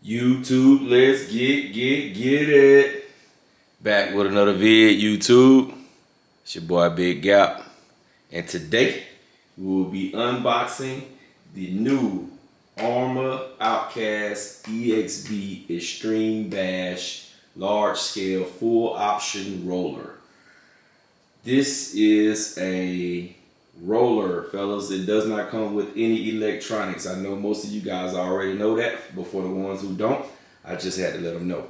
YouTube, let's get it. Back with another vid, YouTube. It's your boy Big Gap. And today, we will be unboxing the new Arrma Outcast EXB Extreme Bash Large Scale Full Option Roller. This is a roller, fellas. It does not come with any electronics. I know most of you guys already know that, but for the ones who don't, I just had to let them know.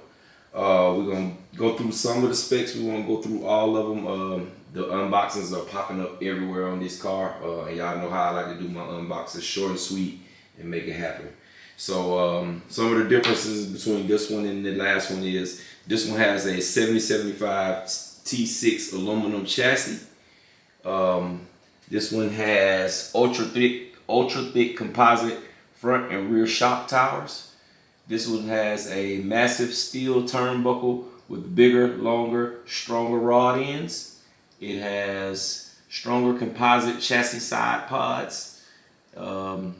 We're gonna go through some of the specs. We won't go through all of them. The unboxings are popping up everywhere on this car, and y'all know how I like to do my unboxings, short and sweet, and make it happen. So some of the differences between this one and the last one is this one has a 7075 T6 aluminum chassis. This one has ultra thick composite front and rear shock towers. This one has a massive steel turnbuckle with bigger, longer, stronger rod ends. It has stronger composite chassis side pods, oil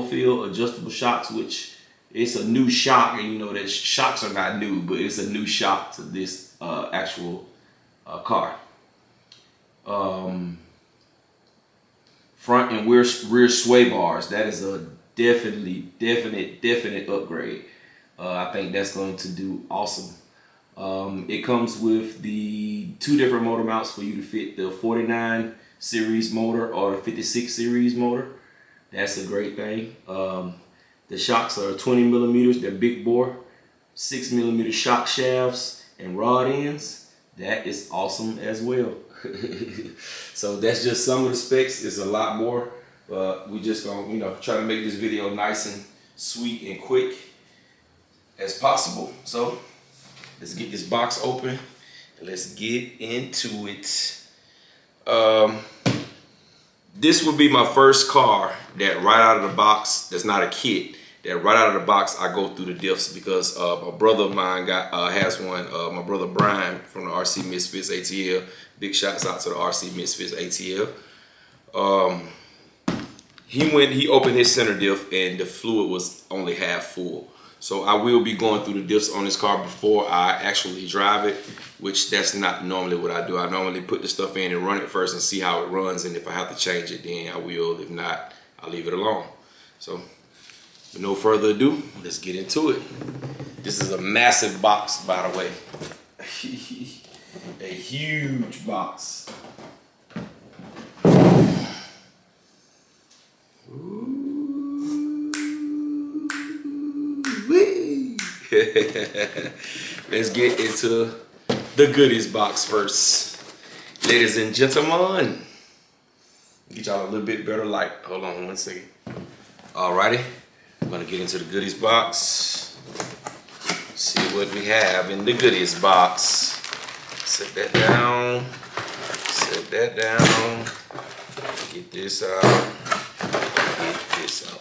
field adjustable shocks, which it's a new shock, and you know that shocks are not new, but it's a new shock to this actual car. Front and rear sway bars. That is a definite upgrade. I think that's going to do awesome. It comes with the two different motor mounts for you to fit the 49 series motor or the 56 series motor. That's a great thing. The shocks are 20 millimeters. They're big bore, 6 millimeter shock shafts and rod ends. That is awesome as well. So that's just some of the specs. It's a lot more, but we just gonna try to make this video nice and sweet and quick as possible. So let's get this box open and let's get into it. This would be my first car that right out of the box, that's not a kit, that right out of the box I go through the diffs, because a brother of mine has one. My brother Brian from the RC Misfits ATL. Big shouts out to the RC Misfits ATL. He opened his center diff and the fluid was only half full. So I will be going through the diffs on this car before I actually drive it, which that's not normally what I do. I normally put the stuff in and run it first and see how it runs, and if I have to change it, then I will. If not, I'll leave it alone. So with no further ado, let's get into it. This is a massive box, by the way. A huge box. Let's get into the goodies box first. Ladies and gentlemen, get y'all a little bit better light. Hold on one second. Alrighty, I'm gonna get into the goodies box. See what we have in the goodies box. Set that down. Set that down. Get this out. Get this out.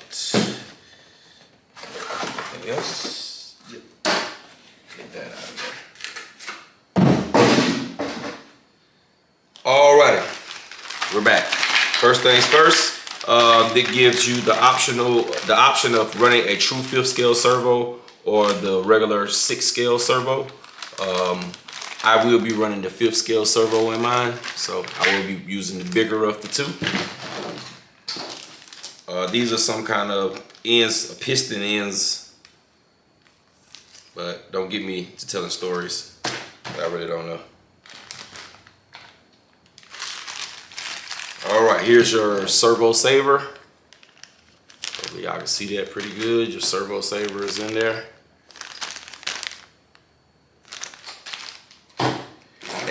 Anything else? Yep. Get that out of there. Alrighty, we're back. First things first. It gives you the option of running a true 5th scale servo or the regular 6th scale servo. I will be running the 5th scale servo in mine, so I will be using the bigger of the two. These are some kind of ends, piston ends, but don't get me to telling stories. I really don't know. All right, here's your servo saver. Hopefully y'all can see that pretty good. Your servo saver is in there.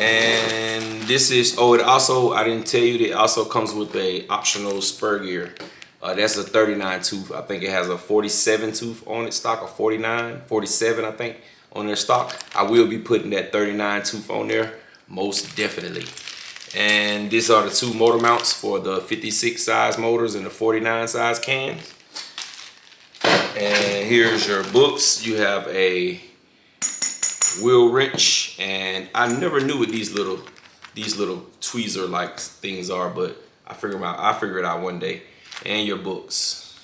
And this is, it also, I didn't tell you, that it also comes with a optional spur gear. That's a 39 tooth. I think it has a 47 tooth on its stock, or 49, 47 I think on their stock. I will be putting that 39 tooth on there, most definitely. And these are the two motor mounts for the 56 size motors and the 49 size cans. And here's your books. You have a wheel wrench, and I never knew what these little tweezer like things are, but I figure it out one day. And your books.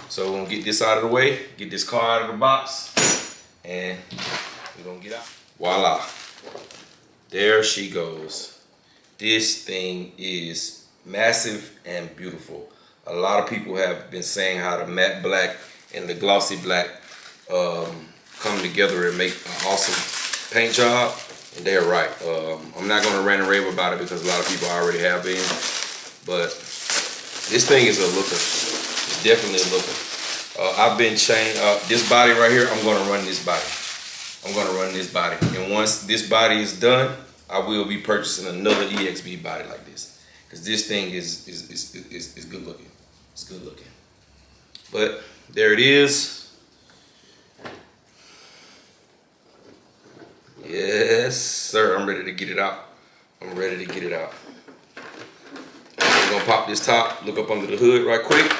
So we're gonna get this out of the way, get this car out of the box, and we're gonna get out. Voila, there she goes. This thing is massive and beautiful. A lot of people have been saying how the matte black and the glossy black come together and make an awesome paint job, and they're right. I'm not gonna rant and rave about it because a lot of people already have been, but this thing is a looker. It's definitely a looker. I've been chained this body right here. I'm gonna run this body. I'm gonna run this body, and once this body is done, I will be purchasing another EXB body like this, because this thing is good looking. It's good looking. But there it is. Yes, sir. I'm ready to get it out. I'm ready to get it out. I'm gonna pop this top, look up under the hood right quick.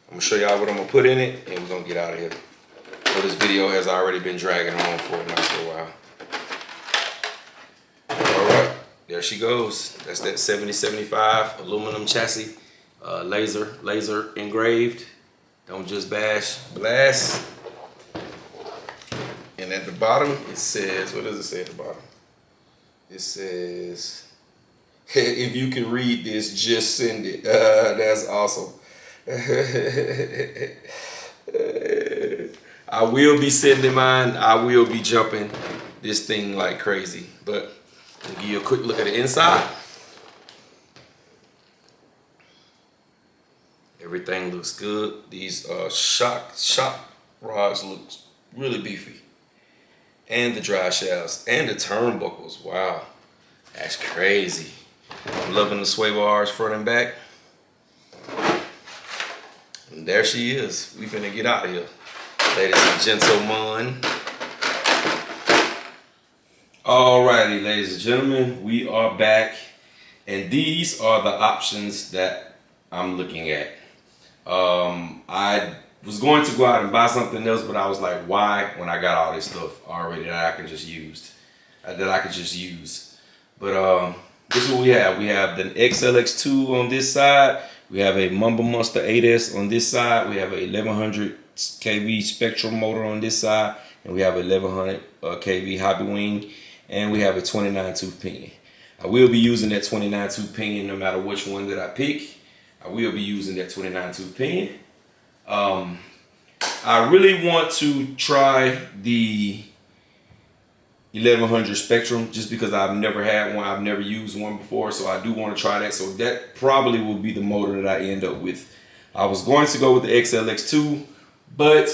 I'm gonna show y'all what I'm gonna put in it, and we're gonna get out of here. So this video has already been dragging on for a nice little while. All right, there she goes. That's that 7075 aluminum chassis, laser engraved. Don't just bash, blast. And at the bottom, it says, what does it say at the bottom? It says, if you can read this, just send it. That's awesome. I will be sending mine. I will be jumping this thing like crazy. But I'll give you a quick look at the inside. Everything looks good. These shock rods look really beefy. And the drive shafts and the turnbuckles. Wow, that's crazy. I'm loving the sway bars front and back. And there she is. We finna get out of here, ladies and gentlemen. Alrighty, ladies and gentlemen, we are back, and these are the options that I'm looking at. I was going to go out and buy something else, but I was like, why, when I got all this stuff already that I could just use? But this is what we have. We have the XLX2 on this side. We have a Mumble Monster 8S on this side. We have a 1100 kV Spectrum motor on this side, and we have a 1100 kV Hobby Wing, and we have a 29 tooth pinion. I will be using that 29 tooth pinion no matter which one that I pick. I will be using that 29 tooth pinion. I really want to try the 1100 Spectrum just because I've never had one. I've never used one before, so I do want to try that. So that probably will be the motor that I end up with. I was going to go with the XLX2, but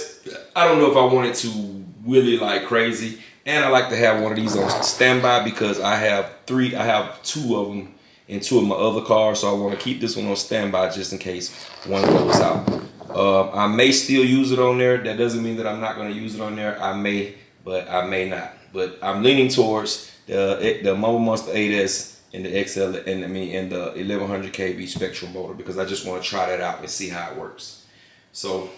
I don't know if I wanted to really like crazy. And I like to have one of these on standby because I have two of them in two of my other cars, so I want to keep this one on standby just in case one goes out. I may still use it on there. That doesn't mean that I'm not going to use it on there. I may, but I may not. But I'm leaning towards the Mumble Monster 8S and the and the 1100 kV Spectrum motor because I just want to try that out and see how it works. So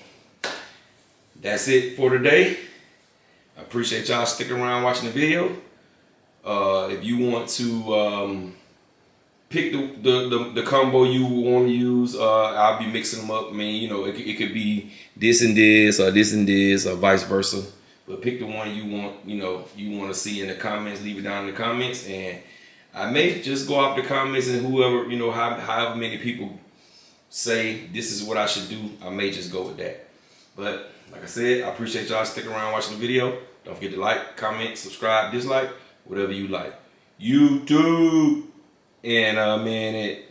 that's it for today. I appreciate y'all sticking around watching the video. If you want to pick the combo you want to use, I'll be mixing them up. I mean, you know, it could be this and this or vice versa. But pick the one you want, you want to see in the comments. Leave it down in the comments, and I may just go off the comments and whoever, however many people say this is what I should do, I may just go with that. But like I said, I appreciate y'all sticking around watching the video. Don't forget to like, comment, subscribe, dislike, whatever you like. YouTube, and I'm in it.